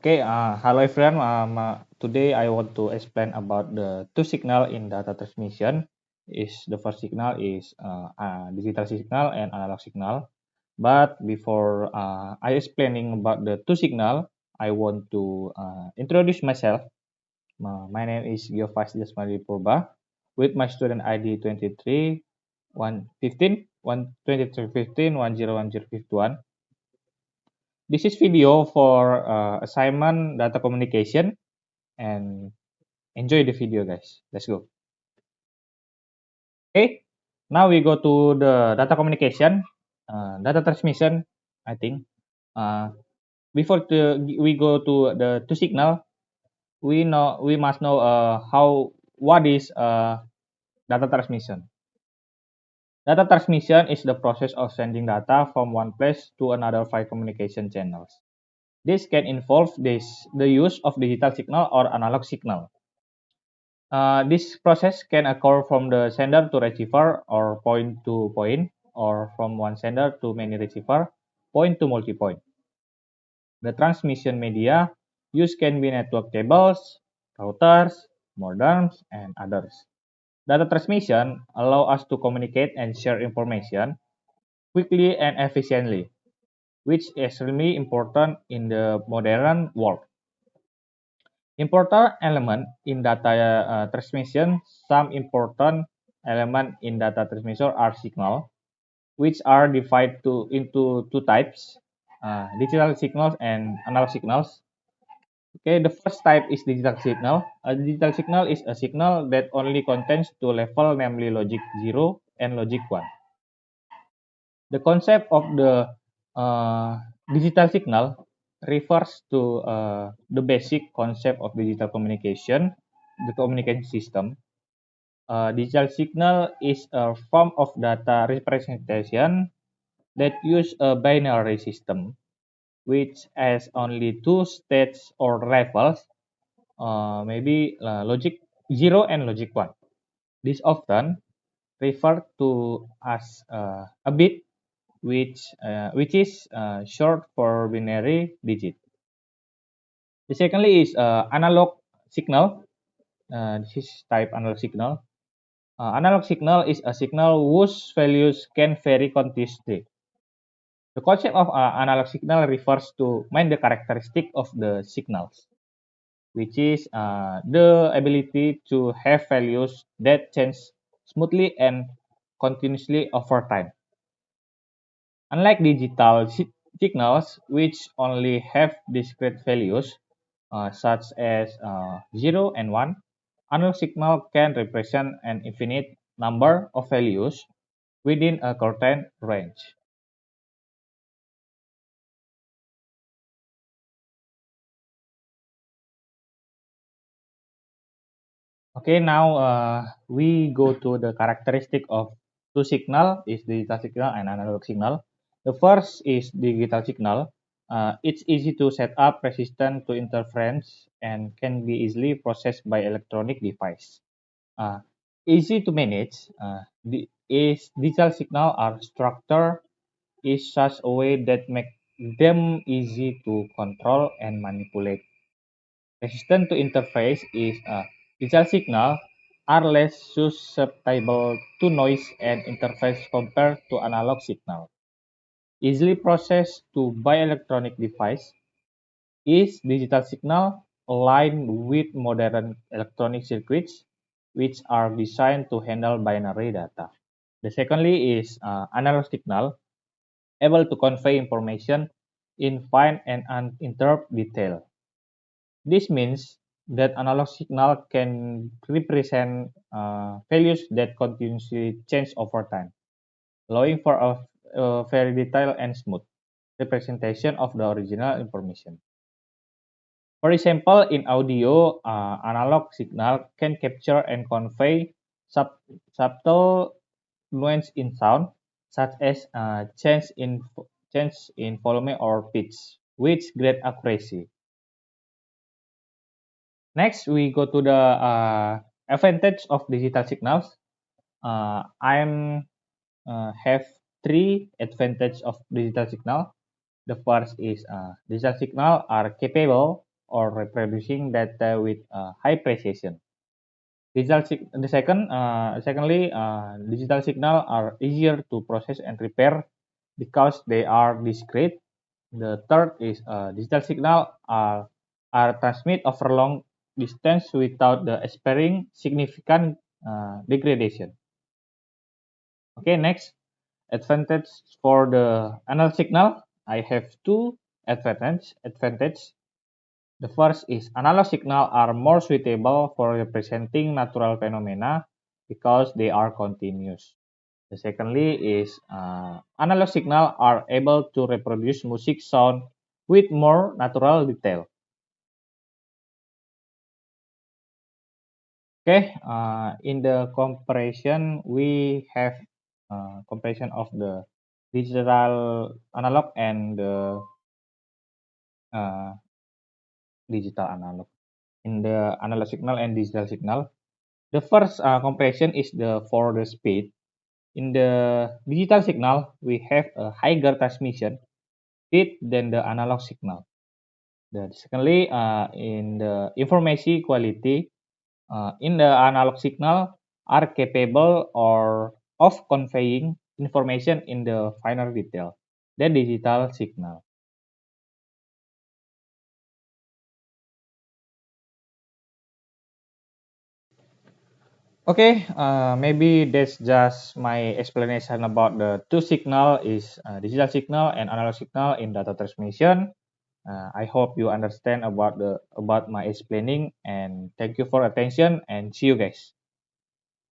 Hello everyone. Today I want to explain about the two signal in data transmission. The first signal is digital signal and analog signal. But before I explaining about the two signal, I want to introduce myself. My name is Giovas Jasmali Purba with my student ID 23 115 12315 101051. This is video for assignment data communication and enjoy the video guys. Let's go. Okay, now we go to the data communication, data transmission. I think before we go to the two signal, we must know what is data transmission. Data transmission is the process of sending data from one place to another via communication channels. This can involve the use of digital signal or analog signal. This process can occur from the sender to receiver or point to point, or from one sender to many receiver, point to multi-point. The transmission media used can be network cables, routers, modems, and others. Data transmission allow us to communicate and share information quickly and efficiently, which is extremely important in the modern world. Important element in data transmission. Some important element in data transmission are signal, which are divided into two types, digital signals and analog signals. Okay, the first type is digital signal. A digital signal is a signal that only contains two levels, namely logic 0 and logic 1. The concept of the digital signal refers to the basic concept of digital communication, the communication system. Digital signal is a form of data representation that use a binary system, which has only two states or levels, maybe logic 0 and logic 1. This often referred to as a bit, which is short for binary digit. The secondly is analog signal. This is type analog signal. Analog signal is a signal whose values can vary continuously. The concept of analog signal refers to the characteristic of the signals, which is the ability to have values that change smoothly and continuously over time. Unlike digital signals, which only have discrete values, such as 0 and 1, analog signal can represent an infinite number of values within a certain range. Okay, now we go to the characteristic of two signal, is digital signal and analog signal. The first is digital signal. It's easy to set up, resistant to interference, and can be easily processed by electronic device. Uh, Easy to manage. Digital signal are structured in such a way that make them easy to control and manipulate. Resistant to interface is digital signal are less susceptible to noise and interface compared to analog signal. Easily processed to by electronic device is digital signal aligned with modern electronic circuits which are designed to handle binary data. The secondly is analog signal, able to convey information in fine and uninterrupted detail. This means that analog signal can represent values that continuously change over time, allowing for a very detailed and smooth representation of the original information. For example, in audio, analog signal can capture and convey subtle nuance in sound, such as change in volume or pitch, with great accuracy. Next, we go to the advantage of digital signals. I'm have three advantage of digital signal. The first is digital signal are capable or reproducing data with high precision. Secondly, digital signal are easier to process and repair because they are discrete. The third is digital signal are transmit over long distance without the experiencing significant degradation. Okay, next advantage for the analog signal. I have two advantage. The first is analog signal are more suitable for representing natural phenomena because they are continuous. The secondly is analog signal are able to reproduce music sound with more natural detail. Okay, in the comparison, we have comparison of the digital analog and the uh, digital analog. In the analog signal and digital signal, the first comparison is for the speed. In the digital signal, we have a higher transmission speed than the analog signal. Secondly, in the information quality, in the analog signal are capable or of conveying information in the finer detail than digital signal. Okay, maybe that's just my explanation about the two signal is digital signal and analog signal in data transmission. I hope you understand about my explaining and thank you for attention and see you guys.